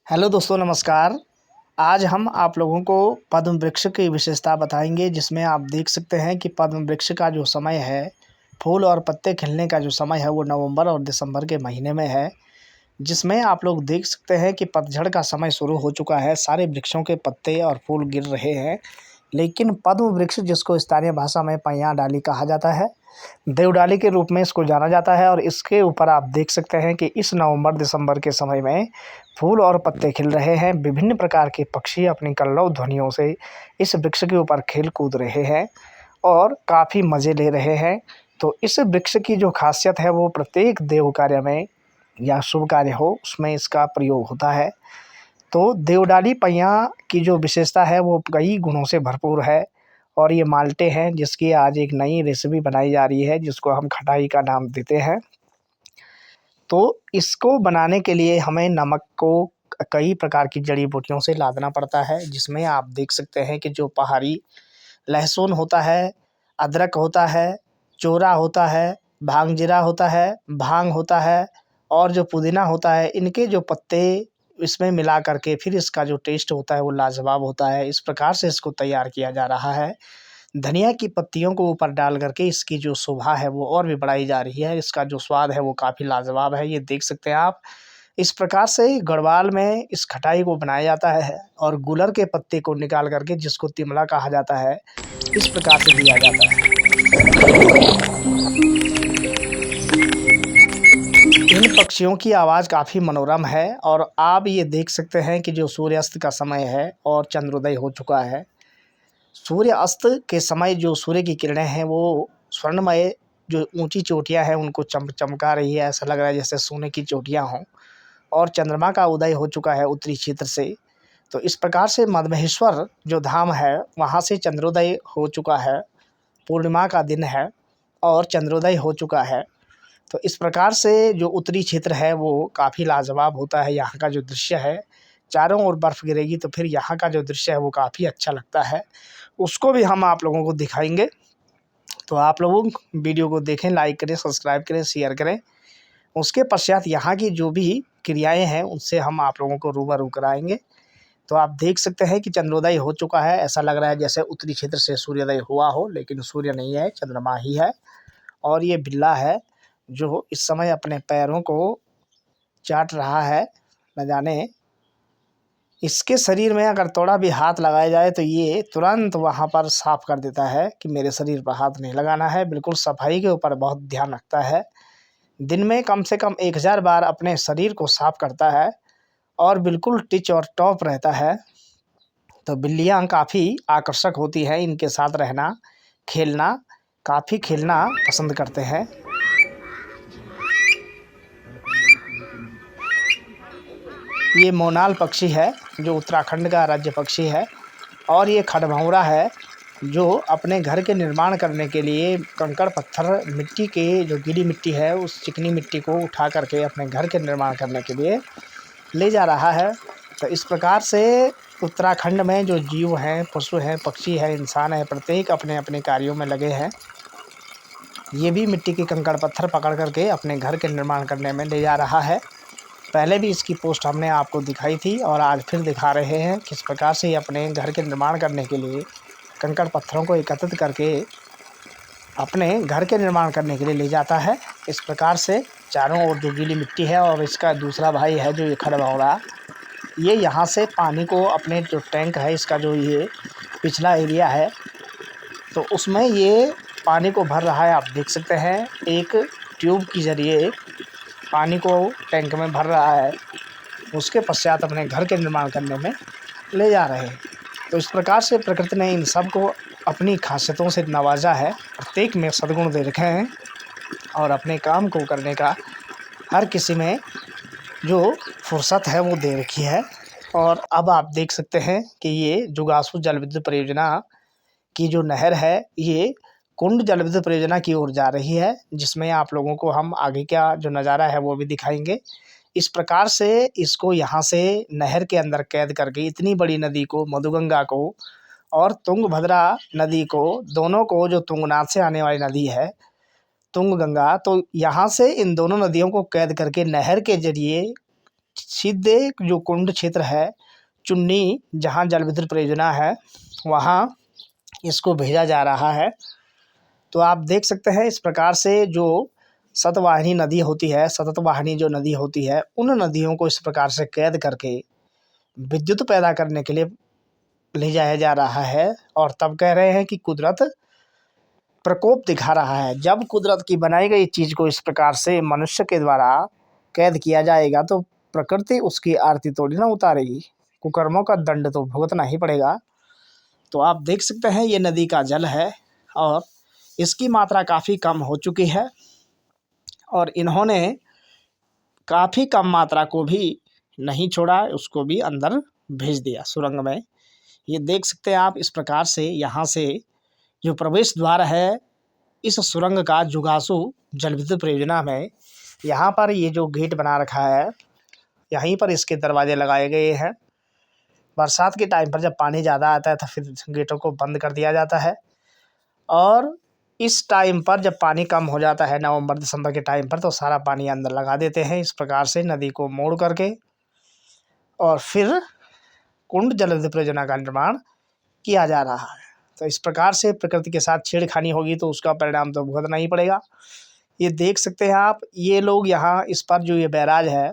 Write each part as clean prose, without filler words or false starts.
Hello दोस्तों, नमस्कार। आज हम आप लोगों को पद्म वृक्ष की विशेषता बताएंगे, जिसमें आप देख सकते हैं कि पद्म वृक्ष का जो समय है, फूल और पत्ते खिलने का जो समय है वो नवंबर और दिसंबर के महीने में है। जिसमें आप लोग देख सकते हैं कि पतझड़ का समय शुरू हो चुका है, सारे वृक्षों के पत्ते और फूल गिर रहे हैं। लेकिन पद्म वृक्ष, जिसको स्थानीय भाषा में पैया डाली कहा जाता है, देवडाली के रूप में इसको जाना जाता है, और इसके ऊपर आप देख सकते हैं कि इस नवंबर दिसंबर के समय में फूल और पत्ते खिल रहे हैं। विभिन्न प्रकार के पक्षी अपनी कल्लव ध्वनियों से इस वृक्ष के ऊपर खेल कूद रहे हैं और काफ़ी मज़े ले रहे हैं। तो इस वृक्ष की जो खासियत है वो प्रत्येक देव कार्य में या शुभ कार्य हो उसमें इसका प्रयोग होता है। तो देवडाली पैया की जो विशेषता है वो कई गुणों से भरपूर है, और ये माल्टे हैं जिसकी आज एक नई रेसिपी बनाई जा रही है, जिसको हम खटाई का नाम देते हैं। तो इसको बनाने के लिए हमें नमक को कई प्रकार की जड़ी बूटियों से लादना पड़ता है, जिसमें आप देख सकते हैं कि जो पहाड़ी लहसुन होता है, अदरक होता है, चोरा होता है, भांग जीरा होता है, भांग होता है, और जो पुदीना होता है, इनके जो पत्ते इसमें मिला करके फिर इसका जो टेस्ट होता है वो लाजवाब होता है। इस प्रकार से इसको तैयार किया जा रहा है। धनिया की पत्तियों को ऊपर डाल करके इसकी जो शोभा है वो और भी बढ़ाई जा रही है। इसका जो स्वाद है वो काफ़ी लाजवाब है, ये देख सकते हैं आप। इस प्रकार से गढ़वाल में इस खटाई को बनाया जाता है, और गुलर के पत्ते को निकाल करके, जिसको तिमला कहा जाता है, इस प्रकार से दिया जाता है। इन पक्षियों की आवाज़ काफ़ी मनोरम है, और आप ये देख सकते हैं कि जो सूर्यास्त का समय है और चंद्रोदय हो चुका है। सूर्य अस्त के समय जो सूर्य की किरणें हैं वो स्वर्णमय, जो ऊंची चोटियां हैं उनको चमका रही है। ऐसा लग रहा है जैसे सोने की चोटियां हों, और चंद्रमा का उदय हो चुका है उत्तरी क्षेत्र से। तो इस प्रकार से मद्महेश्वर जो धाम है वहाँ से चंद्रोदय हो चुका है, पूर्णिमा का दिन है और चंद्रोदय हो चुका है। तो इस प्रकार से जो उत्तरी क्षेत्र है वो काफ़ी लाजवाब होता है। यहाँ का जो दृश्य है, चारों ओर बर्फ़ गिरेगी तो फिर यहाँ का जो दृश्य है वो काफ़ी अच्छा लगता है। उसको भी हम आप लोगों को दिखाएंगे। तो आप लोग वीडियो को देखें, लाइक करें, सब्सक्राइब करें, शेयर करें। उसके पश्चात यहाँ की जो भी क्रियाएं हैं उनसे हम आप लोगों को रूबरू कराएंगे। तो आप देख सकते हैं कि चंद्रोदय हो चुका है। ऐसा लग रहा है जैसे उत्तरी क्षेत्र से सूर्योदय हुआ हो, लेकिन सूर्य नहीं है, चंद्रमा ही है। और ये बिल्ला है जो इस समय अपने पैरों को चाट रहा है। न जाने इसके शरीर में अगर थोड़ा भी हाथ लगाया जाए तो ये तुरंत वहाँ पर साफ कर देता है कि मेरे शरीर पर हाथ नहीं लगाना है। बिल्कुल सफाई के ऊपर बहुत ध्यान रखता है। दिन में कम से कम 1000 बार अपने शरीर को साफ करता है, और बिल्कुल टिच और टॉप रहता है। तो बिल्लियाँ काफ़ी आकर्षक होती हैं, इनके साथ रहना, खेलना, काफ़ी खेलना पसंद करते हैं। ये मोनाल पक्षी है जो उत्तराखंड का राज्य पक्षी है, और ये खड़भौरा है जो अपने घर के निर्माण करने के लिए कंकड़ पत्थर, मिट्टी के जो गीली मिट्टी है उस चिकनी मिट्टी को उठा करके अपने घर के निर्माण करने के लिए ले जा रहा है। तो इस प्रकार से उत्तराखंड में जो जीव हैं, पशु हैं, पक्षी हैं, इंसान हैं, प्रत्येक अपने अपने कार्यों में लगे हैं। ये भी मिट्टी के कंकड़ पत्थर पकड़ करके अपने घर के निर्माण करने में ले जा रहा है। पहले भी इसकी पोस्ट हमने आपको दिखाई थी, और आज फिर दिखा रहे हैं किस प्रकार से ये अपने घर के निर्माण करने के लिए कंकड़ पत्थरों को एकत्रित करके अपने घर के निर्माण करने के लिए ले जाता है। इस प्रकार से चारों ओर जो गीली मिट्टी है, और इसका दूसरा भाई है जो ये खड़भौरा, ये यहाँ से पानी को अपने जो टैंक है, इसका जो ये पिछला एरिया है, तो उसमें ये पानी को भर रहा है। आप देख सकते हैं एक ट्यूब के ज़रिए पानी को टैंक में भर रहा है, उसके पश्चात अपने घर के निर्माण करने में ले जा रहे हैं। तो इस प्रकार से प्रकृति ने इन सब को अपनी खासियतों से नवाजा है, प्रत्येक में सद्गुण दे रखे हैं, और अपने काम को करने का हर किसी में जो फुर्सत है वो दे रखी है। और अब आप देख सकते हैं कि ये जुगासू जल विद्युत परियोजना की जो नहर है, ये कुंड जल विद्युत परियोजना की ओर जा रही है, जिसमें आप लोगों को हम आगे का जो नज़ारा है वो भी दिखाएंगे। इस प्रकार से इसको यहाँ से नहर के अंदर कैद करके इतनी बड़ी नदी को, मधुगंगा को और तुंगभद्रा नदी को, दोनों को, जो तुंगनाथ से आने वाली नदी है तुंगगंगा, तो यहाँ से इन दोनों नदियों को कैद करके नहर के जरिए सीधे जो कुंड क्षेत्र है चुन्नी, जहाँ जल विद्युत परियोजना है, वहाँ इसको भेजा जा रहा है। तो आप देख सकते हैं इस प्रकार से जो सतवाहिनी नदी होती है, सतत वाहिनी जो नदी होती है, उन नदियों को इस प्रकार से कैद करके विद्युत पैदा करने के लिए ले जाया जा रहा है। और तब कह रहे हैं कि कुदरत प्रकोप दिखा रहा है। जब कुदरत की बनाई गई चीज़ को इस प्रकार से मनुष्य के द्वारा कैद किया जाएगा तो प्रकृति उसकी आरती थोड़ी ना उतारेगी, कुकर्मों का दंड तो भुगतना ही पड़ेगा। तो आप देख सकते हैं ये नदी का जल है और इसकी मात्रा काफ़ी कम हो चुकी है और इन्होंने काफ़ी कम मात्रा को भी नहीं छोड़ा, उसको भी अंदर भेज दिया सुरंग में। ये देख सकते हैं आप इस प्रकार से यहाँ से जो प्रवेश द्वार है इस सुरंग का जुगासू जल विद्युत परियोजना में, यहाँ पर ये जो गेट बना रखा है यहीं पर इसके दरवाजे लगाए गए हैं। बरसात के टाइम पर जब पानी ज़्यादा आता है तो फिर गेटों को बंद कर दिया जाता है और इस टाइम पर जब पानी कम हो जाता है नवंबर दिसंबर के टाइम पर तो सारा पानी अंदर लगा देते हैं इस प्रकार से नदी को मोड़ करके, और फिर कुंड जल विद्युत परियोजना का निर्माण किया जा रहा है। तो इस प्रकार से प्रकृति के साथ छेड़खानी होगी तो उसका परिणाम तो भुगतना ही पड़ेगा। ये देख सकते हैं आप, ये लोग यहाँ इस पर जो ये बैराज है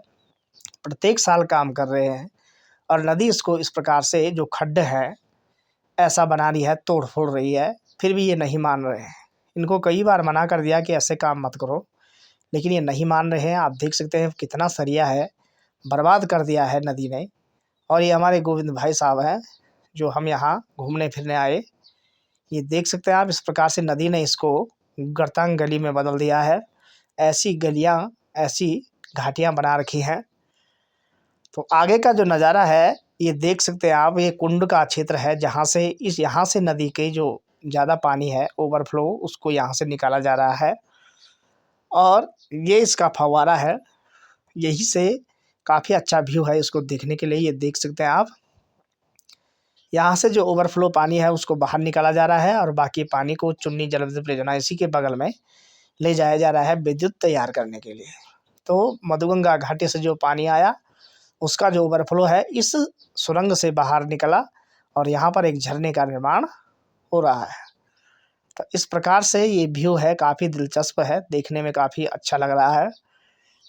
प्रत्येक साल काम कर रहे हैं और नदी इसको इस प्रकार से जो खड्ड है ऐसा बना रही है, तोड़ फोड़ रही है, फिर भी ये नहीं मान रहे हैं। इनको कई बार मना कर दिया कि ऐसे काम मत करो, लेकिन ये नहीं मान रहे हैं। आप देख सकते हैं कितना सरिया है, बर्बाद कर दिया है नदी ने। और ये हमारे गोविंद भाई साहब हैं जो हम यहाँ घूमने फिरने आए। ये देख सकते हैं आप इस प्रकार से नदी ने इसको गर्तांग गली में बदल दिया है। ऐसी गलियाँ, ऐसी घाटियाँ बना रखी हैं। तो आगे का जो नज़ारा है ये देख सकते हैं आप, ये कुंड का क्षेत्र है जहाँ से यहाँ से नदी के जो ज़्यादा पानी है ओवरफ्लो उसको यहाँ से निकाला जा रहा है और ये इसका फव्वारा है। यही से काफ़ी अच्छा व्यू है इसको देखने के लिए। ये देख सकते हैं आप, यहाँ से जो ओवरफ्लो पानी है उसको बाहर निकाला जा रहा है और बाकी पानी को चुन्नी जल विद्युत परियोजना इसी के बगल में ले जाया जा रहा है विद्युत तैयार करने के लिए। तो मधुगंगा घाटी से जो पानी आया उसका जो ओवरफ्लो है इस सुरंग से बाहर निकला और यहाँ पर एक झरने का निर्माण हो रहा है। तो इस प्रकार से ये व्यू है, काफ़ी दिलचस्प है, देखने में काफ़ी अच्छा लग रहा है।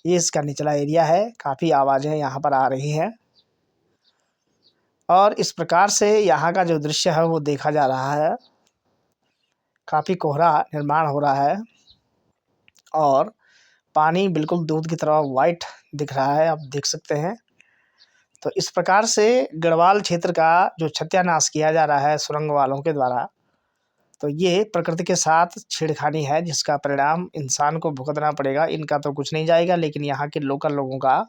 ये इसका निचला एरिया है, काफ़ी आवाज़ें यहाँ पर आ रही हैं और इस प्रकार से यहाँ का जो दृश्य है वो देखा जा रहा है। काफ़ी कोहरा निर्माण हो रहा है और पानी बिल्कुल दूध की तरह वाइट दिख रहा है, आप देख सकते हैं। तो इस प्रकार से गढ़वाल क्षेत्र का जो सत्यानाश किया जा रहा है सुरंग वालों के द्वारा, तो ये प्रकृति के साथ छेड़खानी है जिसका परिणाम इंसान को भुगतना पड़ेगा। इनका तो कुछ नहीं जाएगा, लेकिन यहाँ के लोकल लोगों का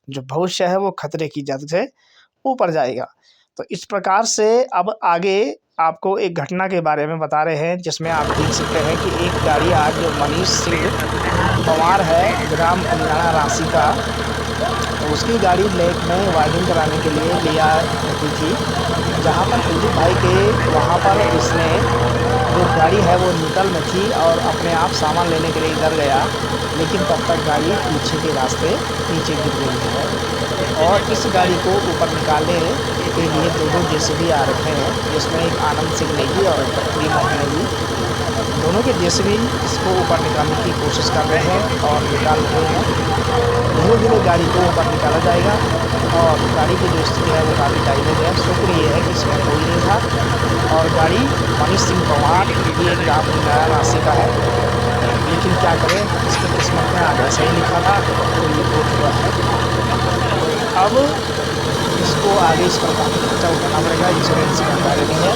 जो भविष्य है वो खतरे की जद से ऊपर जाएगा। तो इस प्रकार से अब आगे आपको एक घटना के बारे में बता रहे हैं जिसमें आप देख सकते हैं कि एक गाड़ी आज जो मनीष सिंह पवार है ग्राम अलियाना राशि का, तो उसकी गाड़ी लेक में वायरिंग कराने के लिए लिया रखी थी, जहाँ पर कुलदीप भाई के वहाँ पर इसने जो गाड़ी है वो न्यूट्रल में थी और अपने आप सामान लेने के लिए इधर गया, लेकिन तब तक गाड़ी पीछे के रास्ते नीचे गिर गई है और इस गाड़ी को ऊपर निकालने के लिए दो जेसीबी आ रखे हैं, जिसमें एक आनंद सिंह नेगी और एक कपूरी मोहन नेगी, दोनों के जेसीबी इसको ऊपर निकालने की कोशिश कर रहे हैं और निकाल रहे हैं। धीरे धीरे गाड़ी को ऊपर निकाला जाएगा और गाड़ी की जो स्थिति है वो काफ़ी डैमेज है। शुक्र ये है कि इसमें कोई नहीं था और गाड़ी मनीष सिंह पवार ये ग्राम अलियाना राशि का है, लेकिन क्या करें इसकी किस्मत में आगे सही लिखा था तो ये बहुत हुआ है। अब इसको आगे इस पर काफ़ी खर्चा उठाना पड़ेगा, इंश्योरेंस का कार्य नहीं है।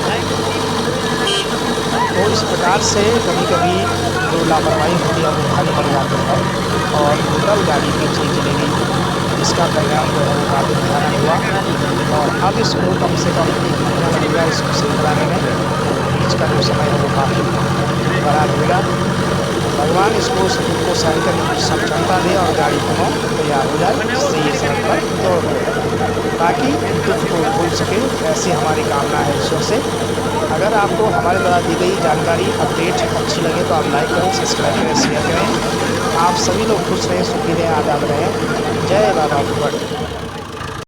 तो इस प्रकार से कभी कभी जो लापरवाही होती है वो भारी पड़ जाती है और न्यूट्रल गाड़ी पीछे चली गई, जिसका परिणाम जो है वो काफ़ी भयानक हुआ और अब इसको कम से कम 1 महीना लगेगा इसको सही कराने में। इसका जो समय है वो काफ़ी बड़ा रहेगा। भगवान इसको सबको सहन करने की क्षमता दे और गाड़ी दोनों तैयार हो जाए, इससे ये सड़क पर दौड़ पड़े ताकि दुख को भूल सके, ऐसी हमारी कामना है ईश्वर से। अगर आपको हमारे द्वारा दी गई जानकारी अपडेट अच्छी लगे तो आप लाइक करें, सब्सक्राइब करें, शेयर करें। आप सभी लोग खुश रहें, सुखी रहें, आज़ाद रहें। जय बाबा भूगढ़।